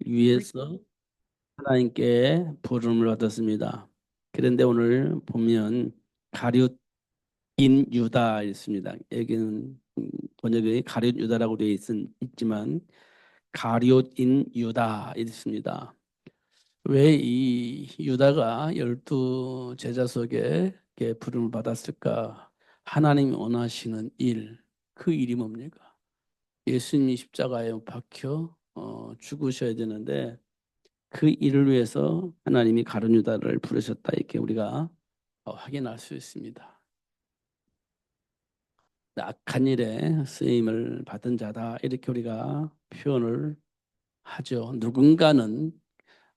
위해서 하나님께 부름을 받았습니다. 그런데 오늘 보면 가룟인 유다 있습니다. 여기는 번역이 가룟 유다라고 되어 있지만 가룟인 유다 있습니다. 왜 이 유다가 12 제자 속에 이렇게 부름을 받았을까? 하나님이 원하시는 일, 그 일이 뭡니까? 예수님이 십자가에 박혀 죽으셔야 되는데 그 일을 위해서 하나님이 가룟 유다를 부르셨다, 이렇게 우리가 확인할 수 있습니다. 악한 일에 쓰임을 받은 자다, 이렇게 우리가 표현을 하죠. 누군가는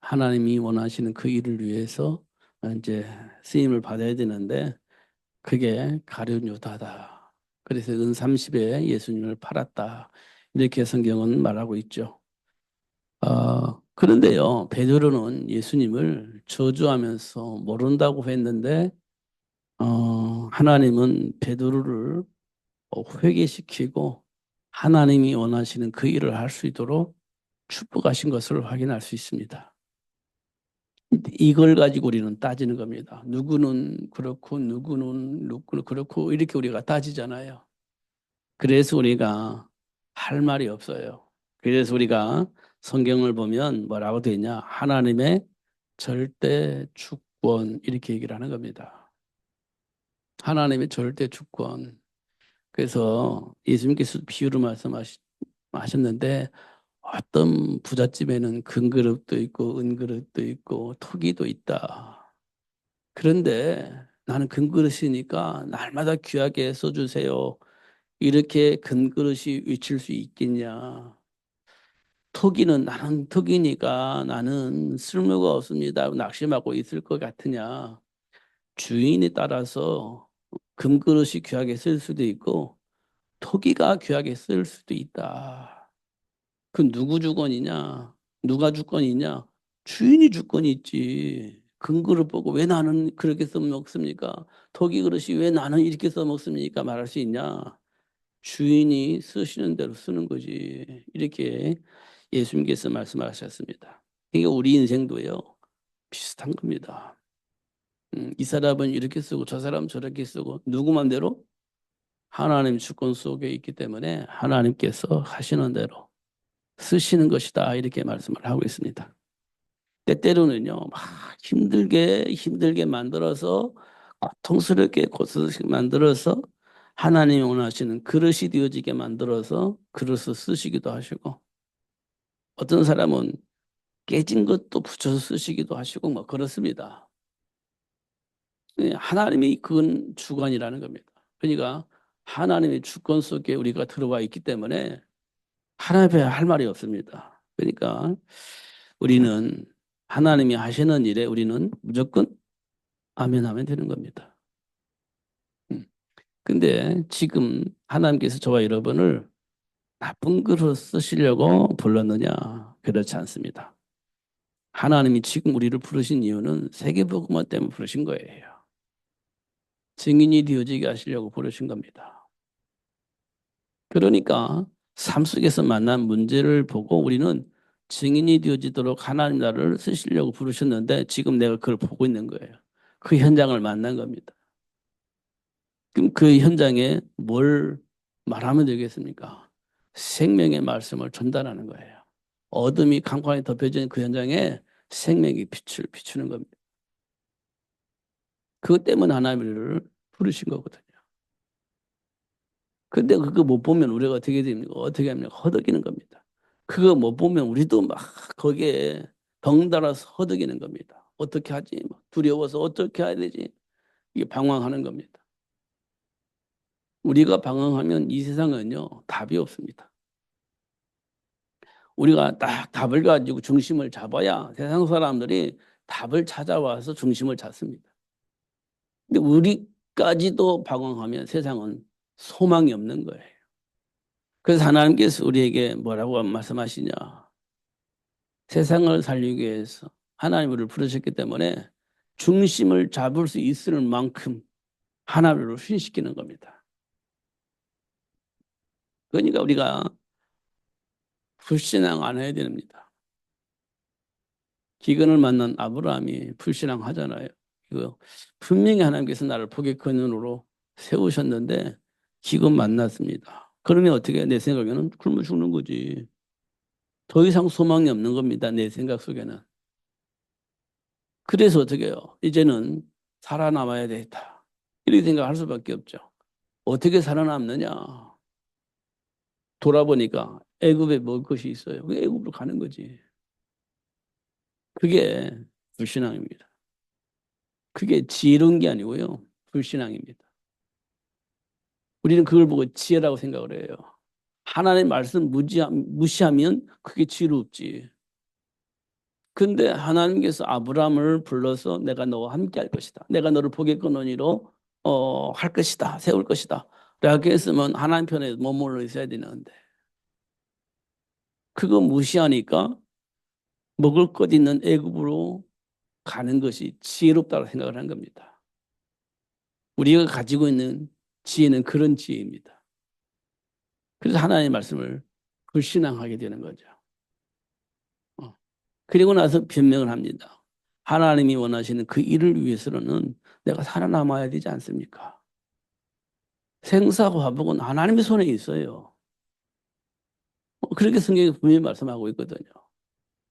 하나님이 원하시는 그 일을 위해서 이제 쓰임을 받아야 되는데 그게 가룟 유다다. 그래서 은 30에 예수님을 팔았다, 이렇게 성경은 말하고 있죠. 그런데요, 베드로는 예수님을 저주하면서 모른다고 했는데, 하나님은 베드로를 회개시키고 하나님이 원하시는 그 일을 할 수 있도록 축복하신 것을 확인할 수 있습니다. 이걸 가지고 우리는 따지는 겁니다. 누구는 그렇고, 누구는 그렇고, 이렇게 우리가 따지잖아요. 그래서 우리가 할 말이 없어요. 그래서 우리가 성경을 보면 뭐라고 되어 있냐? 하나님의 절대 주권, 이렇게 얘기를 하는 겁니다. 하나님의 절대 주권. 그래서 예수님께서 비유로 말씀하셨는데 어떤 부잣집에는 금그릇도 있고 은그릇도 있고 토기도 있다. 그런데 나는 금그릇이니까 날마다 귀하게 써주세요, 이렇게 금그릇이 외칠 수 있겠냐? 토기는 나는 토기니까 나는 쓸모가 없습니다, 낙심하고 있을 것 같으냐? 주인에 따라서 금그릇이 귀하게 쓸 수도 있고 토기가 귀하게 쓸 수도 있다. 그 누구 주권이냐? 누가 주권이냐? 주인이 주권이 있지. 금그릇 보고 왜 나는 그렇게 써먹습니까? 토기 그릇이 왜 나는 이렇게 써먹습니까? 말할 수 있냐? 주인이 쓰시는 대로 쓰는 거지, 이렇게 예수님께서 말씀하셨습니다. 이게 우리 인생도요, 비슷한 겁니다. 이 사람은 이렇게 쓰고 저 사람은 저렇게 쓰고 누구 맘대로? 하나님 주권 속에 있기 때문에 하나님께서 하시는 대로 쓰시는 것이다, 이렇게 말씀을 하고 있습니다. 때때로는요, 막 힘들게 만들어서 고통스럽게 고통스럽게 만들어서 하나님이 원하시는 그릇이 되어지게 만들어서 그릇을 쓰시기도 하시고, 어떤 사람은 깨진 것도 붙여서 쓰시기도 하시고 뭐 그렇습니다. 하나님이 그건 주관이라는 겁니다. 그러니까 하나님의 주권 속에 우리가 들어와 있기 때문에 하나님에 할 말이 없습니다. 그러니까 우리는 하나님이 하시는 일에 우리는 무조건 아멘 하면 되는 겁니다. 음. 근데 지금 하나님께서 저와 여러분을 나쁜 글을 쓰시려고 불렀느냐? 그렇지 않습니다. 하나님이 지금 우리를 부르신 이유는 세계복음화 때문에 부르신 거예요. 증인이 되어지게 하시려고 부르신 겁니다. 그러니까 삶 속에서 만난 문제를 보고 우리는 증인이 되어지도록 하나님 나를 쓰시려고 부르셨는데 지금 내가 그걸 보고 있는 거예요. 그 현장을 만난 겁니다. 그럼 그 현장에 뭘 말하면 되겠습니까? 생명의 말씀을 전달하는 거예요. 어둠이 캄캄하게 덮여진 그 현장에 생명의 빛을 비추는 겁니다. 그것 때문에 하나님을 부르신 거거든요. 근데 그거 못 보면 우리가 어떻게 됩니까? 어떻게 합니까? 허덕이는 겁니다. 그거 못 보면 우리도 막 거기에 덩달아서 허덕이는 겁니다. 어떻게 하지? 막 두려워서 어떻게 해야 되지? 이게 방황하는 겁니다. 우리가 방황하면 이 세상은요, 답이 없습니다. 우리가 딱 답을 가지고 중심을 잡아야 세상 사람들이 답을 찾아와서 중심을 잡습니다. 근데 우리까지도 방황하면 세상은 소망이 없는 거예요. 그래서 하나님께서 우리에게 뭐라고 말씀하시냐? 세상을 살리기 위해서 하나님을 부르셨기 때문에 중심을 잡을 수 있을 만큼 하나님을 훈시키는 겁니다. 그러니까 우리가 불신앙 안 해야 됩니다. 기근을 만난 아브라함이 불신앙하잖아요. 이거 분명히 하나님께서 나를 복의 근원으로 세우셨는데 기근 만났습니다. 그러면 어떻게 내 생각에는 굶어 죽는 거지. 더 이상 소망이 없는 겁니다. 내 생각 속에는. 그래서 어떻게 해요? 이제는 살아남아야 되겠다. 이렇게 생각할 수밖에 없죠. 어떻게 살아남느냐? 돌아보니까 애굽에 먹을 것이 있어요. 그 애굽으로 가는 거지. 그게 불신앙입니다. 그게 지혜로운 게 아니고요. 불신앙입니다. 우리는 그걸 보고 지혜라고 생각을 해요. 하나님의 말씀 무시하면 그게 지혜롭지. 근데 하나님께서 아브라함을 불러서 내가 너와 함께 할 것이다. 내가 너를 복의 근원으로 할 것이다. 세울 것이다. 라고 했으면 하나님 편에 머물러 있어야 되는데 그거 무시하니까 먹을 것 있는 애굽으로 가는 것이 지혜롭다고 생각을 한 겁니다. 우리가 가지고 있는 지혜는 그런 지혜입니다. 그래서 하나님의 말씀을 불신앙하게 되는 거죠. 그리고 나서 변명을 합니다. 하나님이 원하시는 그 일을 위해서는 내가 살아남아야 되지 않습니까? 생사와 화복은 하나님의 손에 있어요. 그렇게 성경이 분명히 말씀하고 있거든요.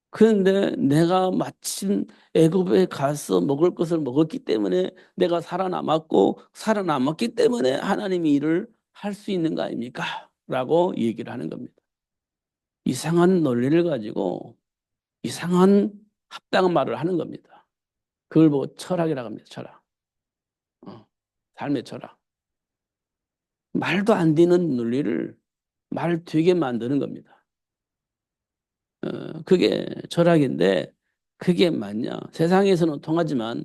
그런데 내가 마침 애굽에 가서 먹을 것을 먹었기 때문에 내가 살아남았고 살아남았기 때문에 하나님이 일을 할 수 있는 거 아닙니까? 라고 얘기를 하는 겁니다. 이상한 논리를 가지고 이상한 합당한 말을 하는 겁니다. 그걸 보고 철학이라고 합니다. 철학. 삶의 철학. 말도 안 되는 논리를 말 되게 만드는 겁니다. 그게 철학인데 그게 맞냐? 세상에서는 통하지만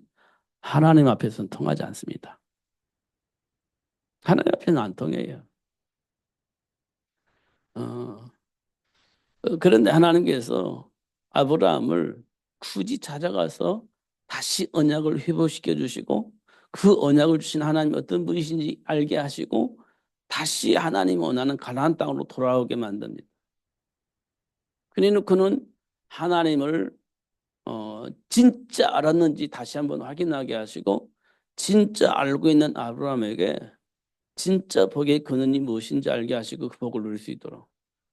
하나님 앞에서는 통하지 않습니다. 하나님 앞에는 안 통해요. 어, 그런데 하나님께서 아브라함을 굳이 찾아가서 다시 언약을 회복시켜 주시고 그 언약을 주신 하나님이 어떤 분이신지 알게 하시고 다시 하나님이 원하는 가나안 땅으로 돌아오게 만듭니다. 그러니 그는 하나님을 진짜 알았는지 다시 한번 확인하게 하시고 진짜 알고 있는 아브라함에게 진짜 복의 근원이 무엇인지 알게 하시고 그 복을 누릴 수 있도록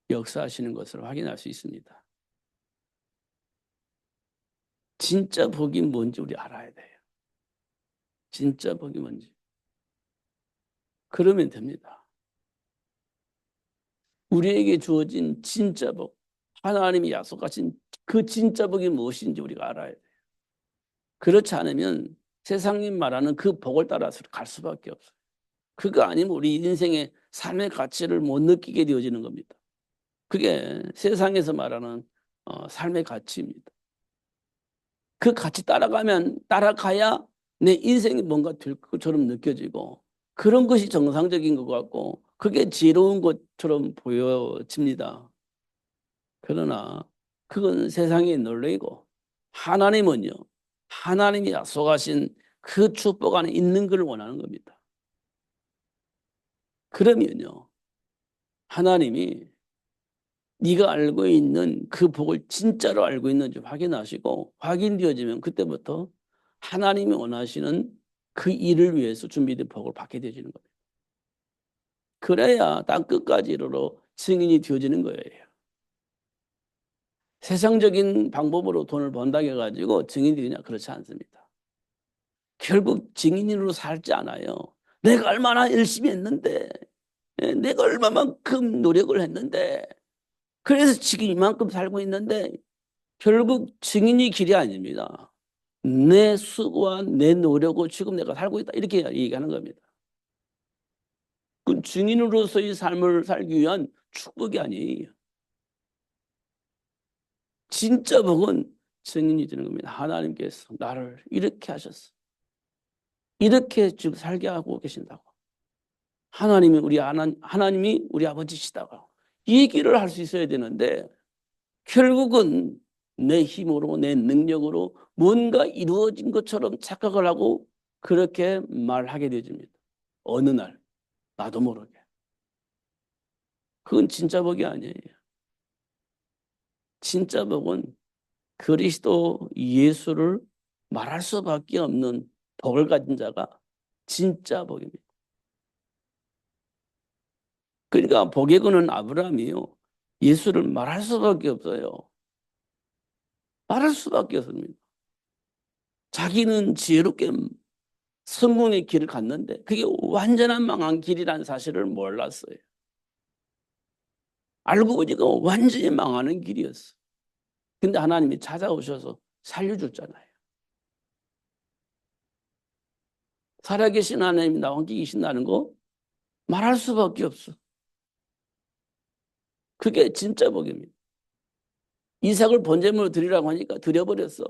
역사하시는 것을 확인할 수 있습니다. 진짜 복이 뭔지 우리 알아야 돼요. 진짜 복이 뭔지. 그러면 됩니다. 우리에게 주어진 진짜 복, 하나님이 약속하신 그 진짜 복이 무엇인지 우리가 알아야 돼요. 그렇지 않으면 세상이 말하는 그 복을 따라서 갈 수밖에 없어요. 그거 아니면 우리 인생의 삶의 가치를 못 느끼게 되어지는 겁니다. 그게 세상에서 말하는 삶의 가치입니다. 그 가치 따라가야 내 인생이 뭔가 될 것처럼 느껴지고 그런 것이 정상적인 것 같고 그게 지혜로운 것처럼 보여집니다. 그러나 그건 세상의 논리고 하나님은요. 하나님이 약속하신 그 축복 안에 있는 걸 원하는 겁니다. 그러면요. 하나님이 네가 알고 있는 그 복을 진짜로 알고 있는지 확인하시고 확인되어지면 그때부터 하나님이 원하시는 그 일을 위해서 준비된 복을 받게 되어지는 겁니다. 그래야 땅 끝까지 이르러 증인이 되어지는 거예요. 세상적인 방법으로 돈을 번다고 해가지고 증인이 되냐? 그렇지 않습니다. 결국 증인으로 살지 않아요. 내가 얼마나 열심히 했는데 내가 얼마만큼 노력을 했는데 그래서 지금 이만큼 살고 있는데 결국 증인이 길이 아닙니다. 내 수고와 내 노력으로 지금 내가 살고 있다. 이렇게 얘기하는 겁니다. 그 증인으로서의 삶을 살기 위한 축복이 아니에요. 진짜 복은 증인이 되는 겁니다. 하나님께서 나를 이렇게 하셨어. 이렇게 지금 살게 하고 계신다고. 하나님이 우리 아버지시다고. 이 얘기를 할 수 있어야 되는데 결국은 내 힘으로 내 능력으로 뭔가 이루어진 것처럼 착각을 하고 그렇게 말하게 되집니다. 어느 날 나도 모르게. 그건 진짜 복이 아니에요. 진짜 복은 그리스도 예수를 말할 수밖에 없는 복을 가진 자가 진짜 복입니다. 그러니까 복의 근은 아브라함이요. 예수를 말할 수밖에 없어요. 말할 수밖에 없습니다. 자기는 지혜롭게 성공의 길을 갔는데 그게 완전한 망한 길이라는 사실을 몰랐어요. 알고 보니까 완전히 망하는 길이었어. 근데 하나님이 찾아오셔서 살려줬잖아요. 살아계신 하나님이 나와 함께 계신다는 거 말할 수밖에 없어. 그게 진짜 복입니다. 이삭을 번제물로 드리라고 하니까 드려버렸어.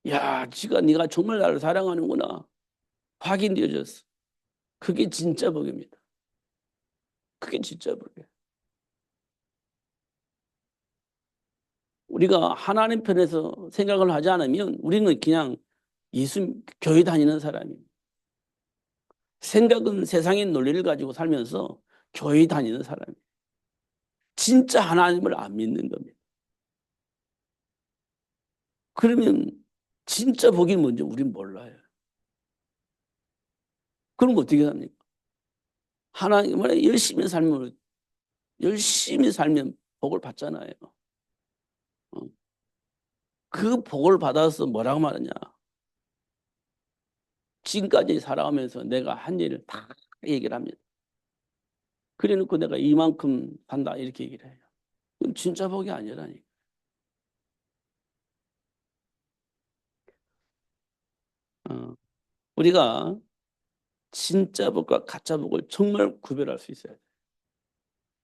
야, 지가 네가 정말 나를 사랑하는구나. 확인되어졌어. 그게 진짜 복입니다. 그게 진짜 복이에요. 우리가 하나님 편에서 생각을 하지 않으면 우리는 그냥 예수 교회 다니는 사람입니다. 생각은 세상의 논리를 가지고 살면서 교회 다니는 사람이에요. 진짜 하나님을 안 믿는 겁니다. 그러면 진짜 복이 뭔지 우린 몰라요. 그럼 어떻게 합니까? 하나님을 열심히 살면 복을 받잖아요. 어. 그 복을 받아서 뭐라고 말하냐? 지금까지 살아가면서 내가 한 일을 다 얘기를 합니다. 그래 놓고 내가 이만큼 산다 이렇게 얘기를 해요. 그건 진짜 복이 아니라니까. 어. 우리가 진짜 복과 가짜 복을 정말 구별할 수 있어야 돼요.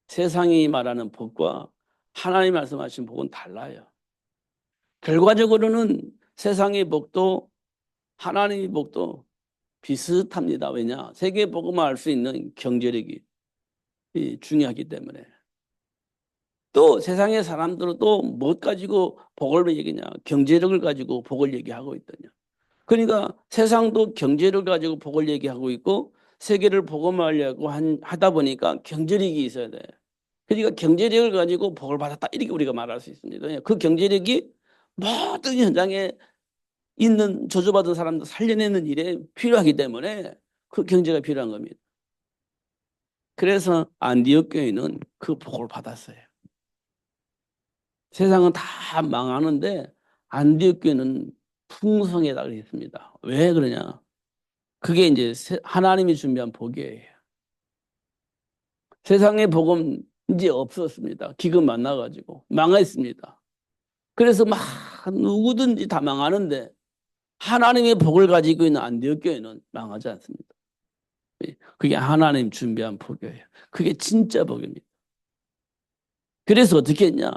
세상이 말하는 복과 하나님 말씀하신 복은 달라요. 결과적으로는 세상의 복도 하나님의 복도 비슷합니다. 왜냐? 세계 복음을 알 수 있는 경제력이 중요하기 때문에. 또 세상의 사람들은 또 뭐 가지고 복을 얘기냐? 경제력을 가지고 복을 얘기하고 있더냐. 그러니까 세상도 경제를 가지고 복을 얘기하고 있고 세계를 복음하려고 하다 보니까 경제력이 있어야 돼. 그러니까 경제력을 가지고 복을 받았다 이렇게 우리가 말할 수 있습니다. 그 경제력이 모든 현장에 있는 저주받은 사람들 살려내는 일에 필요하기 때문에 그 경제가 필요한 겁니다. 그래서 안디옥 교회는 그 복을 받았어요. 세상은 다 망하는데 안디옥 교회는 풍성하다고 했습니다. 왜 그러냐? 그게 이제 하나님이 준비한 복이에요. 세상의 복은 이제 없었습니다. 기근 만나가지고 망했습니다. 그래서 막 누구든지 다 망하는데 하나님의 복을 가지고 있는 안디옥 교회는 망하지 않습니다. 그게 하나님 준비한 복이에요. 그게 진짜 복입니다. 그래서 어떻게 했냐?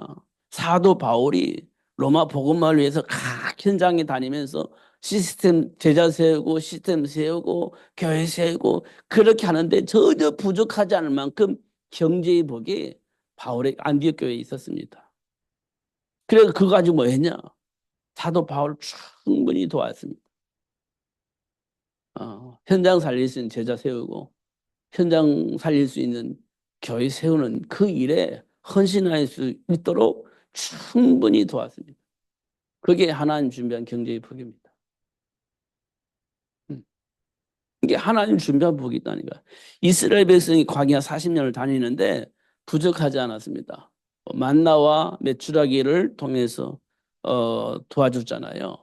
사도 바울이 로마 복음화를 위해서 각 현장에 다니면서 시스템 제자 세우고 시스템 세우고 교회 세우고 그렇게 하는데 전혀 부족하지 않을 만큼 경제의 복이 바울의 안디옥 교회에 있었습니다. 그래서 그거 가지고 뭐 했냐? 사도 바울 충분히 도왔습니다. 현장 살릴 수 있는 제자 세우고 현장 살릴 수 있는 교회 세우는 그 일에 헌신할 수 있도록 충분히 도왔습니다. 그게 하나님 준비한 경제의 복입니다. 이게 하나님 준비한 복이 있다니까. 이스라엘 백성이 광야 40년을 다니는데 부족하지 않았습니다. 만나와 메추라기를 통해서 도와줬잖아요.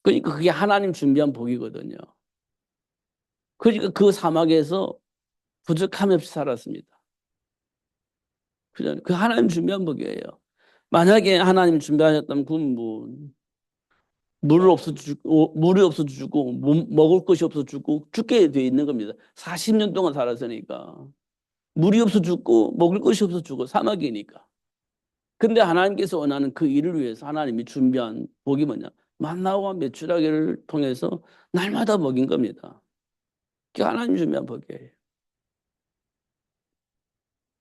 그러니까 그게 하나님 준비한 복이거든요. 그러니까 그 사막에서 부족함 없이 살았습니다. 그 하나님 준비한 복이에요. 만약에 하나님 준비하셨다면 그건 뭐 물이 없어 죽고 먹을 것이 없어 죽고 죽게 돼 있는 겁니다. 40년 동안 살았으니까 물이 없어 죽고 먹을 것이 없어 죽고 사막이니까. 근데 하나님께서 원하는 그 일을 위해서 하나님이 준비한 복이 뭐냐? 만나와 메추라기를 통해서 날마다 먹인 겁니다. 그게 하나님 준비한 복이에요.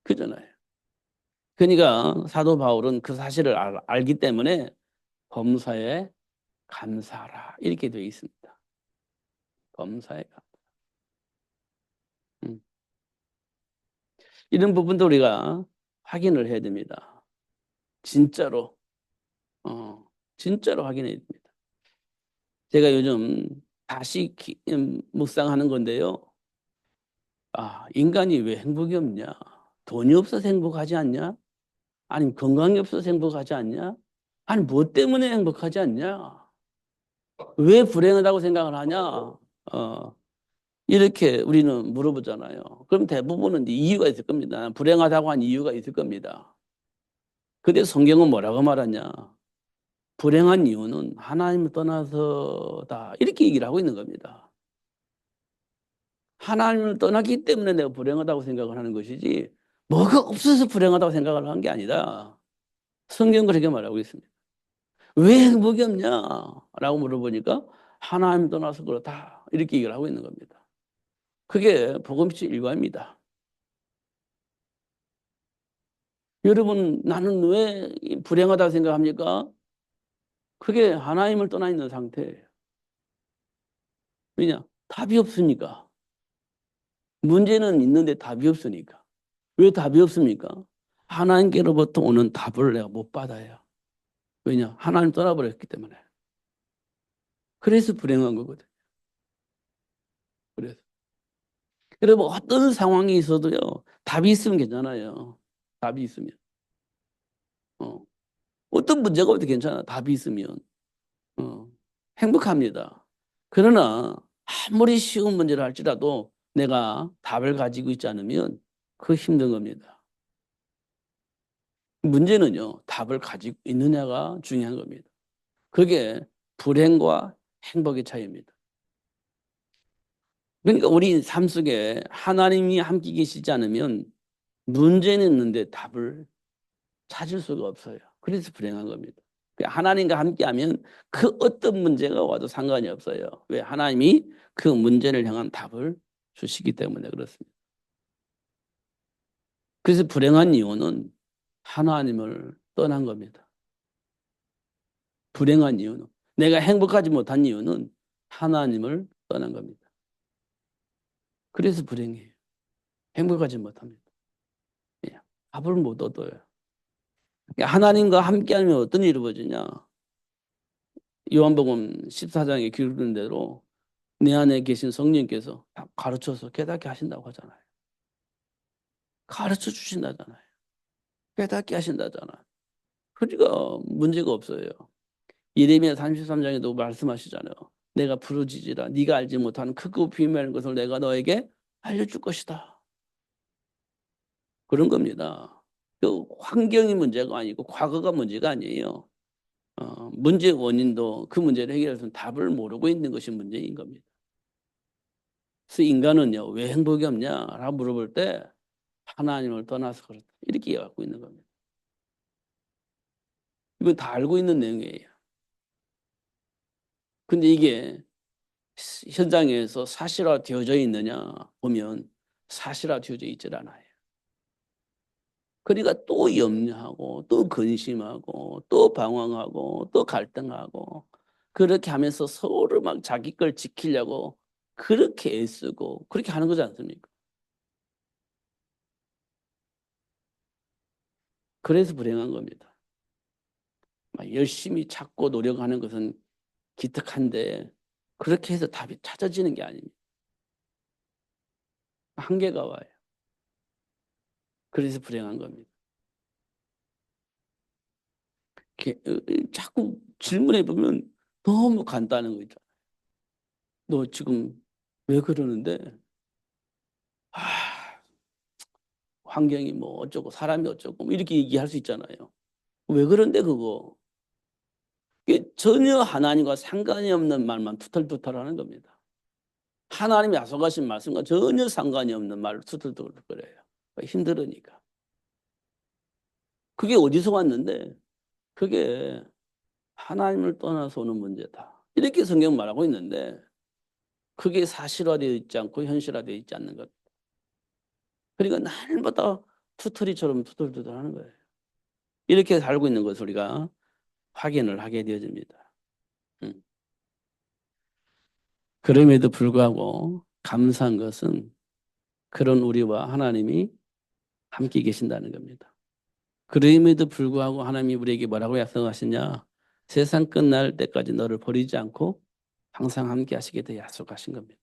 그잖아요. 그러니까 사도 바울은 그 사실을 알기 때문에 범사에 감사하라 이렇게 되어 있습니다. 범사에 감사. 음. 이런 부분도 우리가 확인을 해야 됩니다. 진짜로 진짜로 확인해야 됩니다. 제가 요즘 다시 묵상하는 건데요. 아, 인간이 왜 행복이 없냐? 돈이 없어서 행복하지 않냐? 아니, 건강이 없어서 행복하지 않냐? 아니, 뭐 때문에 행복하지 않냐? 왜 불행하다고 생각을 하냐? 이렇게 우리는 물어보잖아요. 그럼 대부분은 이유가 있을 겁니다. 불행하다고 한 이유가 있을 겁니다. 근데 성경은 뭐라고 말하냐? 불행한 이유는 하나님을 떠나서다. 이렇게 얘기를 하고 있는 겁니다. 하나님을 떠났기 때문에 내가 불행하다고 생각을 하는 것이지, 뭐가 없어서 불행하다고 생각을 한 게 아니다. 성경은 그렇게 말하고 있습니다. 왜 행복이 없냐? 라고 물어보니까 하나님 떠나서 그렇다. 이렇게 얘기를 하고 있는 겁니다. 그게 복음시 일과입니다. 여러분, 나는 왜 불행하다고 생각합니까? 그게 하나님을 떠나 있는 상태예요. 왜냐? 답이 없으니까. 문제는 있는데 답이 없으니까. 왜 답이 없습니까? 하나님께로부터 오는 답을 내가 못 받아요. 왜냐? 하나님 떠나버렸기 때문에. 그래서 불행한 거거든. 그래서. 여러분, 어떤 상황이 있어도요, 답이 있으면 괜찮아요. 답이 있으면. 어. 어떤 문제가 어도 괜찮아. 답이 있으면. 어. 행복합니다. 그러나, 아무리 쉬운 문제를 할지라도 내가 답을 가지고 있지 않으면 그거 힘든 겁니다. 문제는요, 답을 가지고 있느냐가 중요한 겁니다. 그게 불행과 행복의 차이입니다. 그러니까 우리 삶 속에 하나님이 함께 계시지 않으면 문제는 있는데 답을 찾을 수가 없어요. 그래서 불행한 겁니다. 하나님과 함께하면 그 어떤 문제가 와도 상관이 없어요. 왜? 하나님이 그 문제를 향한 답을 주시기 때문에 그렇습니다. 그래서 불행한 이유는 하나님을 떠난 겁니다. 불행한 이유는, 내가 행복하지 못한 이유는 하나님을 떠난 겁니다. 그래서 불행해요. 행복하지 못합니다. 예, 답을 못 얻어요. 하나님과 함께하면 어떤 일이 벌어지냐? 요한복음 14장에 기록된 대로 내 안에 계신 성령께서 가르쳐서 깨닫게 하신다고 하잖아요. 가르쳐 주신다잖아요. 깨닫게 하신다잖아요. 그러니까 문제가 없어요. 예레미야 33장에도 말씀하시잖아요. 내가 부르짖으라 네가 알지 못하는 크고 비밀한 것을 내가 너에게 알려줄 것이다. 그런 겁니다. 그 환경이 문제가 아니고 과거가 문제가 아니에요. 문제의 원인도 그 문제를 해결해서 답을 모르고 있는 것이 문제인 겁니다. 그래서 인간은요, 왜 행복이 없냐라고 물어볼 때 하나님을 떠나서 그렇다. 이렇게 갖고 있는 겁니다. 이건 다 알고 있는 내용이에요. 근데 이게 현장에서 사실화 되어져 있느냐 보면 사실화 되어져 있질 않아요. 그러니까 또 염려하고 또 근심하고 또 방황하고 또 갈등하고 그렇게 하면서 서로 막 자기 걸 지키려고 그렇게 애쓰고 그렇게 하는 거지 않습니까? 그래서 불행한 겁니다. 열심히 찾고 노력하는 것은 기특한데 그렇게 해서 답이 찾아지는 게 아닙니다. 한계가 와요. 그래서 불행한 겁니다. 자꾸 질문해 보면 너무 간단한 거 있잖아. 너 지금 왜 그러는데? 아, 환경이 뭐 어쩌고 사람이 어쩌고 뭐 이렇게 얘기할 수 있잖아요. 왜 그런데 그거? 이게 전혀 하나님과 상관이 없는 말만 투털투털하는 겁니다. 하나님이 약속하신 말씀과 전혀 상관이 없는 말을 투털투털거려요. 힘들으니까. 그게 어디서 왔는데? 그게 하나님을 떠나서 오는 문제다. 이렇게 성경 말하고 있는데 그게 사실화되어 있지 않고 현실화되어 있지 않는 것. 그러니까 날마다 투털이처럼 투덜투덜하는 거예요. 이렇게 살고 있는 것을 우리가 확인을 하게 되어집니다. 그럼에도 불구하고 감사한 것은 그런 우리와 하나님이 함께 계신다는 겁니다. 그럼에도 불구하고 하나님이 우리에게 뭐라고 약속하시냐? 세상 끝날 때까지 너를 버리지 않고 항상 함께 하시겠다 약속하신 겁니다.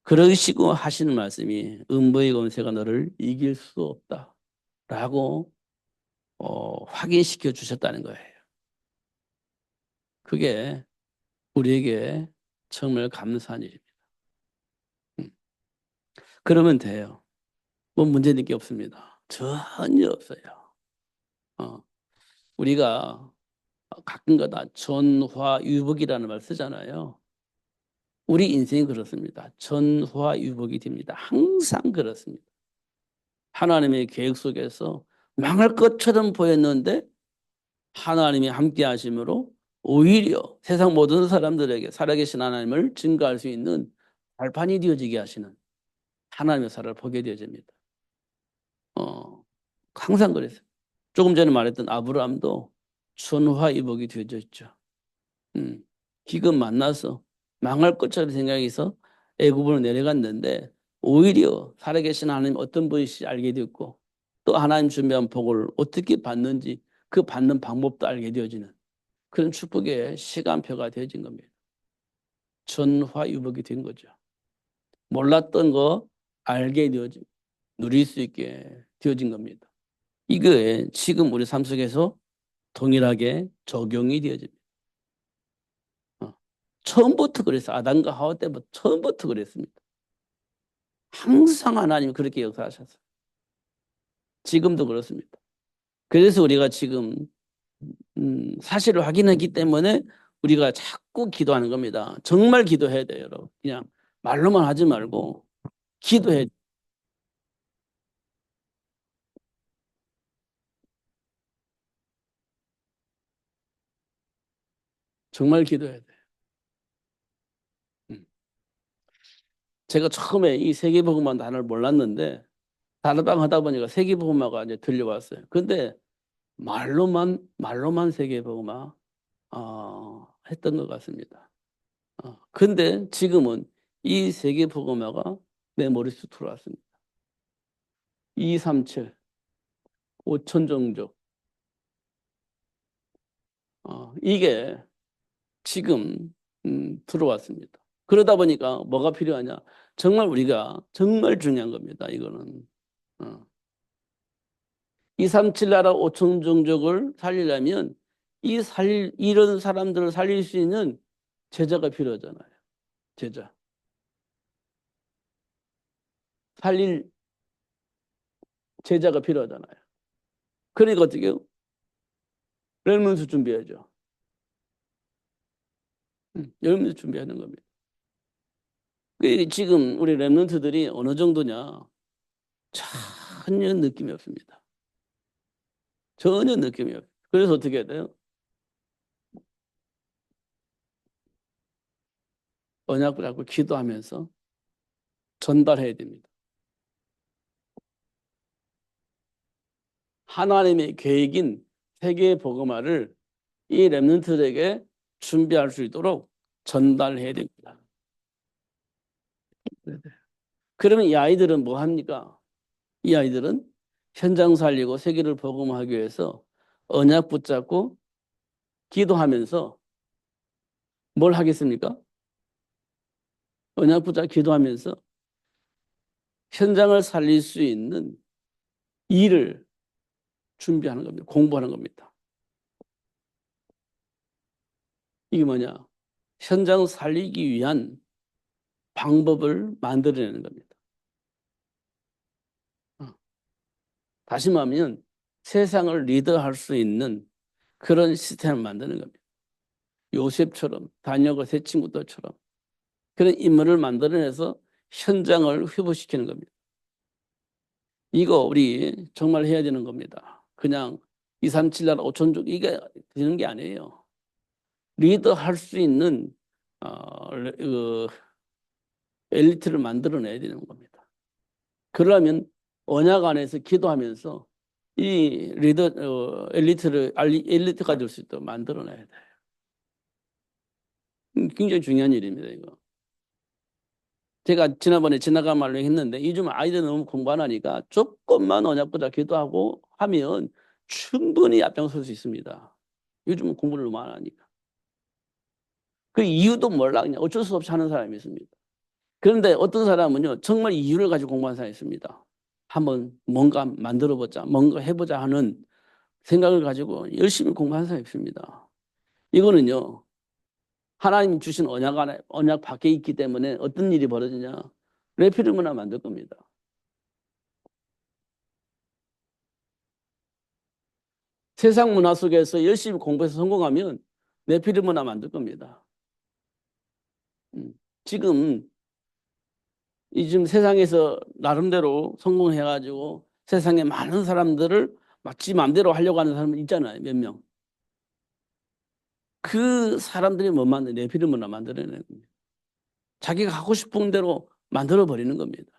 그러시고 하시는 말씀이 음부의 권세가 너를 이길 수 없다라고 확인시켜 주셨다는 거예요. 그게 우리에게 정말 감사한 일입니다. 음. 그러면 돼요. 뭐 문제될 게 없습니다. 전혀 없어요. 어, 우리가 가끔가다 전화유복이라는 말 쓰잖아요. 우리 인생이 그렇습니다. 전화유복이 됩니다. 항상 그렇습니다. 하나님의 계획 속에서 망할 것처럼 보였는데 하나님이 함께 하심으로 오히려 세상 모든 사람들에게 살아계신 하나님을 증거할 수 있는 발판이 되어지게 하시는 하나님의 살을 보게 되어집니다. 항상 그랬어요. 조금 전에 말했던 아브라함도 전화위복이 되어져 있죠. 음, 기근 만나서 망할 것처럼 생각해서 애굽으로 내려갔는데 오히려 살아계신 하나님 어떤 분이신지 알게 되었고 또 하나님 준비한 복을 어떻게 받는지 그 받는 방법도 알게 되어지는 그런 축복의 시간표가 되어진 겁니다. 전화위복이 된 거죠. 몰랐던 거 알게 되어진 누릴 수 있게 되어진 겁니다. 이게 지금 우리 삶 속에서 동일하게 적용이 되어집니다. 어. 처음부터 그랬어요. 아담과 하와 때부터 처음부터 그랬습니다. 항상 하나님이 그렇게 역사하셨어요. 지금도 그렇습니다. 그래서 우리가 지금 사실을 확인했기 때문에 우리가 자꾸 기도하는 겁니다. 정말 기도해야 돼요, 여러분. 그냥 말로만 하지 말고 기도해야 돼요. 정말 기도해야 돼요. 음. 제가 처음에 이 세계복음화 단어를 몰랐는데 단어방 하다 보니까 세계복음화가 이제 들려왔어요. 근데 말로만 세계복음화 했던 것 같습니다. 근데 지금은 이 세계복음화가 내 머릿속에 들어왔습니다. 237, 5천종족. 이게 지금 들어왔습니다. 그러다 보니까 뭐가 필요하냐? 정말 우리가 정말 중요한 겁니다. 이거는. 237 나라 5천 종족을 살리려면 이런 사람들을 살릴 수 있는 제자가 필요하잖아요. 제자. 살릴 제자가 필요하잖아요. 그러니까 어떻게 해요? 렘넌트 준비하죠. 렘넌트 준비하는 겁니다. 지금 우리 렘넌트들이 어느 정도냐? 전혀 느낌이 없습니다. 전혀 느낌이 없어요. 그래서 어떻게 해야 돼요? 언약 붙잡고 기도하면서 전달해야 됩니다. 하나님의 계획인 세계 복음화를 이 렘넌트들에게 준비할 수 있도록 전달해야 됩니다. 그러면 이 아이들은 뭐 합니까? 이 아이들은 현장 살리고 세계를 복음화하기 위해서 언약 붙잡고 기도하면서 뭘 하겠습니까? 언약 붙잡고 기도하면서 현장을 살릴 수 있는 일을 준비하는 겁니다. 공부하는 겁니다. 이게 뭐냐? 현장 살리기 위한 방법을 만들어내는 겁니다. 다시 말하면 세상을 리더할 수 있는 그런 시스템을 만드는 겁니다. 요셉처럼 다니엘과 세 친구들처럼 그런 인물을 만들어내서 현장을 회복시키는 겁니다. 이거 우리 정말 해야 되는 겁니다. 그냥 237 나라 5천족 이게 되는 게 아니에요. 리더할 수 있는 그 엘리트를 만들어내야 되는 겁니다. 그러려면 언약 안에서 기도하면서 이 엘리트가 될 수 있도록 만들어내야 돼요. 굉장히 중요한 일입니다, 이거. 제가 지난번에 지나간 말로 했는데 요즘 아이들 너무 공부 안 하니까 조금만 언약보다 기도하고 하면 충분히 앞장설 수 있습니다. 요즘은 공부를 너무 안 하니까. 그 이유도 몰라. 그냥 어쩔 수 없이 하는 사람이 있습니다. 그런데 어떤 사람은요, 정말 이유를 가지고 공부하는 사람이 있습니다. 한번 뭔가 만들어보자, 뭔가 해보자 하는 생각을 가지고 열심히 공부하는 사람이 있습니다. 이거는요, 하나님이 주신 언약 안에, 언약 밖에 있기 때문에 어떤 일이 벌어지냐? 레피를 문화 만들 겁니다. 세상 문화 속에서 열심히 공부해서 성공하면 레피를 문화 만들 겁니다. 지금 요즘 세상에서 나름대로 성공해가지고 세상에 많은 사람들을 마치 마음대로 하려고 하는 사람은 있잖아요. 몇 명. 그 사람들이 뭐 만든 내피를 문화 만들어내는 겁니다. 자기가 하고 싶은 대로 만들어 버리는 겁니다.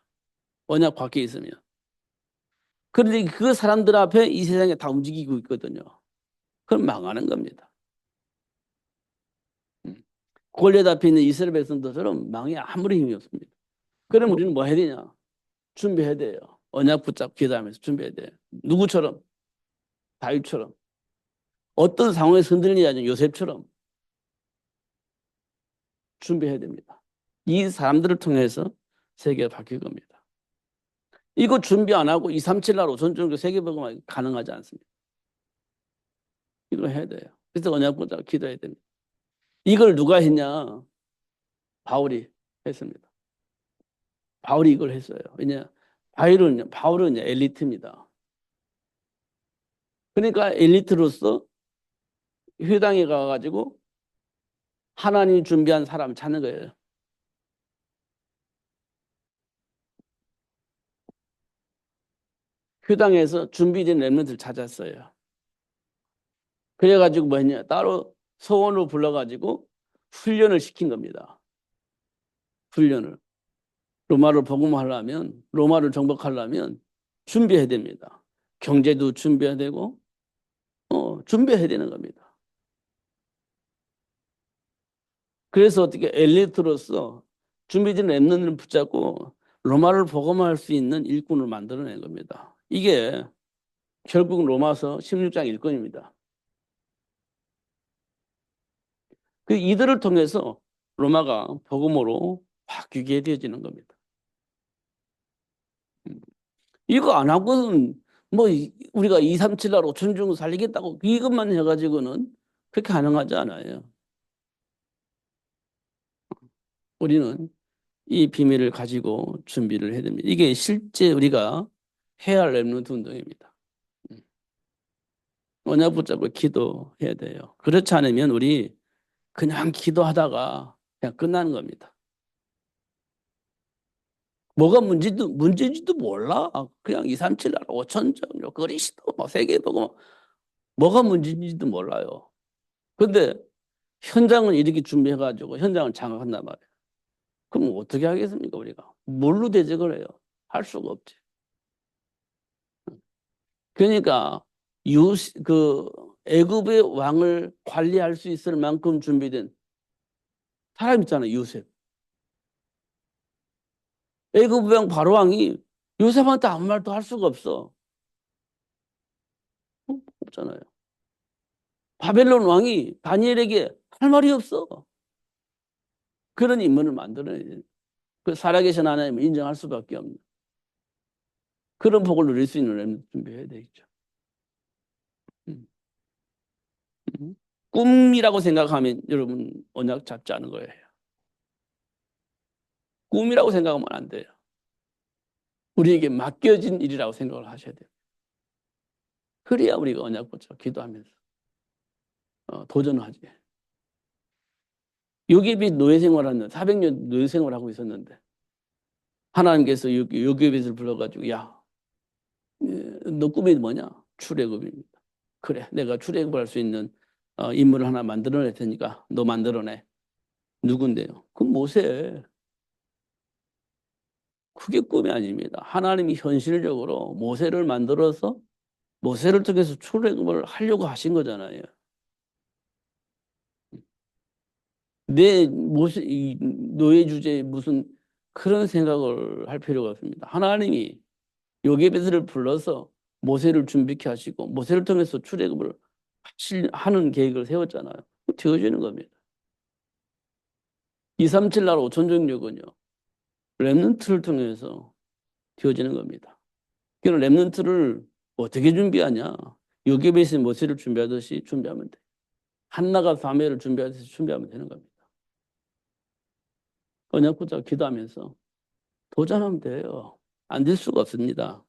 언약 밖에 있으면. 그런데 그 사람들 앞에 이 세상에 다 움직이고 있거든요. 그럼 망하는 겁니다. 골리앗 앞에 있는 이스라엘 백성들처럼 망이 아무리 힘이 없습니다. 그럼 우리는 뭐 해야 되냐? 준비해야 돼요. 언약 붙잡고 기도하면서 준비해야 돼요. 누구처럼? 다윗처럼. 어떤 상황에서 흔들리지 않는 요셉처럼 준비해야 됩니다. 이 사람들을 통해서 세계가 바뀔 겁니다. 이거 준비 안 하고 2, 3, 7 날 오천 정도 세계복음화 가능하지 않습니다. 이거 해야 돼요. 그래서 언약 붙잡고 기도해야 됩니다. 이걸 누가 했냐? 바울이 했습니다. 바울이 이걸 했어요. 왜냐? 바울은 엘리트입니다. 그러니까 엘리트로서 회당에 가가지고 하나님이 준비한 사람 찾는 거예요. 회당에서 준비된 렘넌트를 찾았어요. 그래가지고 뭐 했냐? 따로 소원을 불러가지고 훈련을 시킨 겁니다. 훈련을. 로마를 복음하려면, 로마를 정복하려면 준비해야 됩니다. 경제도 준비해야 되고, 준비해야 되는 겁니다. 그래서 어떻게 엘리트로서 준비된 렘넌트를 붙잡고 로마를 복음할 수 있는 일꾼을 만들어낸 겁니다. 이게 결국 로마서 16장 일권입니다. 그 이들을 통해서 로마가 복음으로 바뀌게 되어지는 겁니다. 이거 안 하고는 뭐 우리가 2, 3, 7날 5천 중 살리겠다고 이것만 해가지고는 그렇게 가능하지 않아요. 우리는 이 비밀을 가지고 준비를 해야 됩니다. 이게 실제 우리가 해야 할 렘넌트 운동입니다. 언약 붙잡고 기도해야 돼요. 그렇지 않으면 우리 그냥 기도하다가 그냥 끝나는 겁니다. 뭐가 문제인지도 몰라. 그냥 2, 3, 7날 5천 점, 그리스도, 뭐 세계보고 뭐가 문제인지도 몰라요. 근데 현장은 이렇게 준비해가지고 현장을 장악한단 말이에요. 그럼 어떻게 하겠습니까, 우리가? 뭘로 대적을 해요? 할 수가 없지. 그러니까 그 애굽의 왕을 관리할 수 있을 만큼 준비된 사람 있잖아요, 요셉. 애굽 왕 바로 왕이 요셉한테 아무 말도 할 수가 없어. 없잖아요. 바벨론 왕이 다니엘에게 할 말이 없어. 그런 인물을 만들어내야 그 살아계신 하나님을 인정할 수밖에 없는 그런 복을 누릴 수 있는 렘 준비해야 되겠죠. 음. 음. 꿈이라고 생각하면 여러분 언약 잡지 않은 거예요. 꿈이라고 생각하면 안 돼요. 우리에게 맡겨진 일이라고 생각을 하셔야 돼요. 그래야 우리가 언약 붙잡고 기도하면서 도전하지. 요괴빛 노예 생활하는 400년 노예 생활하고 있었는데 하나님께서 요괴빛을 불러가지고 너 꿈이 뭐냐? 출애굽입니다. 그래, 내가 출애굽할 수 있는 인물을 하나 만들어낼 테니까 너 만들어내. 누군데요? 그 모세. 그게 꿈이 아닙니다. 하나님이 현실적으로 모세를 만들어서 모세를 통해서 출애굽을 하려고 하신 거잖아요. 내 모세 이 노예 주제에 무슨 그런 생각을 할 필요가 없습니다. 하나님이 요게베스를 불러서 모세를 준비케 하시고 모세를 통해서 출애굽을 하는 계획을 세웠잖아요. 되어지는 겁니다. 237 나라 5천 종족은요. 렘넌트를 통해서 되어지는 겁니다. 그 렘넌트를 어떻게 준비하냐? 요괴배신 모세를 준비하듯이 준비하면 돼. 한나가 사무엘을 준비하듯이 준비하면 되는 겁니다. 언약 붙잡고 기도하면서 도전하면 돼요. 안 될 수가 없습니다.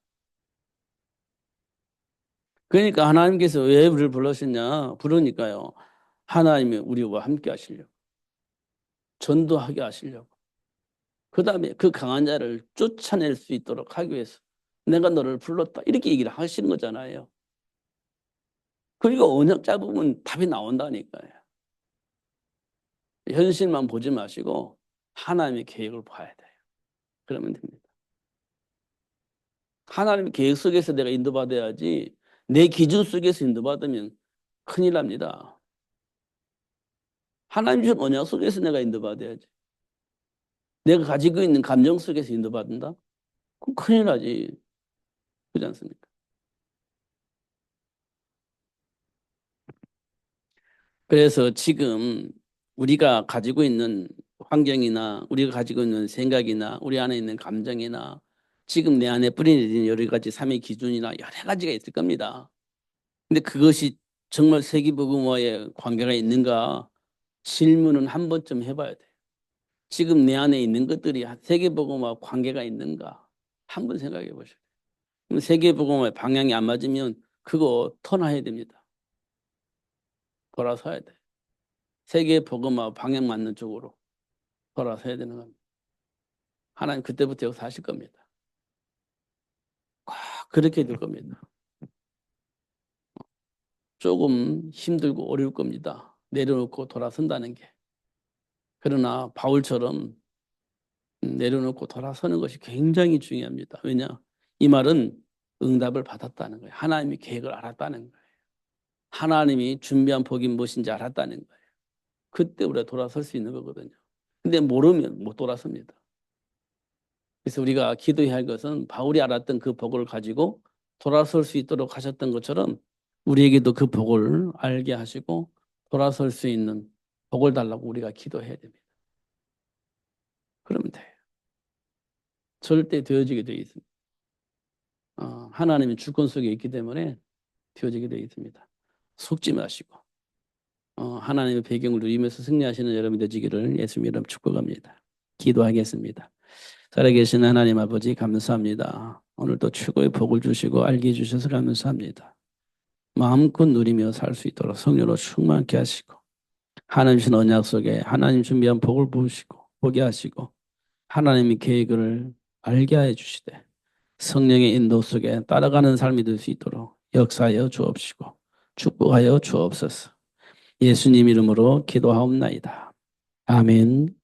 그러니까 하나님께서 왜 우리를 불러셨냐? 부르니까요. 하나님이 우리와 함께 하시려고. 전도하게 하시려고. 그 다음에 그 강한 자를 쫓아낼 수 있도록 하기 위해서 내가 너를 불렀다. 이렇게 얘기를 하시는 거잖아요. 그러니까 언약 잡으면 답이 나온다니까요. 현실만 보지 마시고 하나님의 계획을 봐야 돼요. 그러면 됩니다. 하나님의 계획 속에서 내가 인도받아야지 내 기준 속에서 인도받으면 큰일 납니다. 하나님 주신 언약 속에서 내가 인도받아야지. 내가 가지고 있는 감정 속에서 인도받는다? 그럼 큰일 나지. 그렇지 않습니까? 그래서 지금 우리가 가지고 있는 환경이나 우리가 가지고 있는 생각이나 우리 안에 있는 감정이나 지금 내 안에 뿌리내린 여러 가지 삶의 기준이나 여러 가지가 있을 겁니다. 근데 그것이 정말 세계복음화에 관계가 있는가 질문은 한 번쯤 해봐야 돼요. 지금 내 안에 있는 것들이 세계복음화 관계가 있는가 한번 생각해 보셔요. 그럼 세계복음화의 방향이 안 맞으면 그거 턴해야 됩니다. 돌아서야 돼. 세계복음화 방향 맞는 쪽으로 돌아서야 되는 겁니다. 하나님 그때부터 역사하실 겁니다. 꼭 그렇게 될 겁니다. 조금 힘들고 어려울 겁니다. 내려놓고 돌아선다는 게. 그러나 바울처럼 내려놓고 돌아서는 것이 굉장히 중요합니다. 왜냐? 이 말은 응답을 받았다는 거예요. 하나님이 계획을 알았다는 거예요. 하나님이 준비한 복이 무엇인지 알았다는 거예요. 그때 우리가 돌아설 수 있는 거거든요. 근데 모르면 못 돌아섭니다. 그래서 우리가 기도해야 할 것은 바울이 알았던 그 복을 가지고 돌아설 수 있도록 하셨던 것처럼 우리에게도 그 복을 알게 하시고 돌아설 수 있는 복을 달라고 우리가 기도해야 됩니다. 그러면 돼요. 절대 되어지게 되어 있습니다. 하나님이 주권 속에 있기 때문에 되어지게 되어 있습니다. 속지 마시고 하나님의 배경을 누리면서 승리하시는 여러분이 되시기를 예수님 이름 축복합니다. 기도하겠습니다. 살아계신 하나님 아버지 감사합니다. 오늘도 최고의 복을 주시고 알게 해주셔서 감사합니다. 마음껏 누리며 살 수 있도록 성령으로 충만케 하시고 하나님 주신 언약 속에 하나님 준비한 복을 부으시고 보게 하시고 하나님의 계획을 알게 해 주시되 성령의 인도 속에 따라가는 삶이 될 수 있도록 역사하여 주옵시고 축복하여 주옵소서. 예수님 이름으로 기도하옵나이다. 아멘.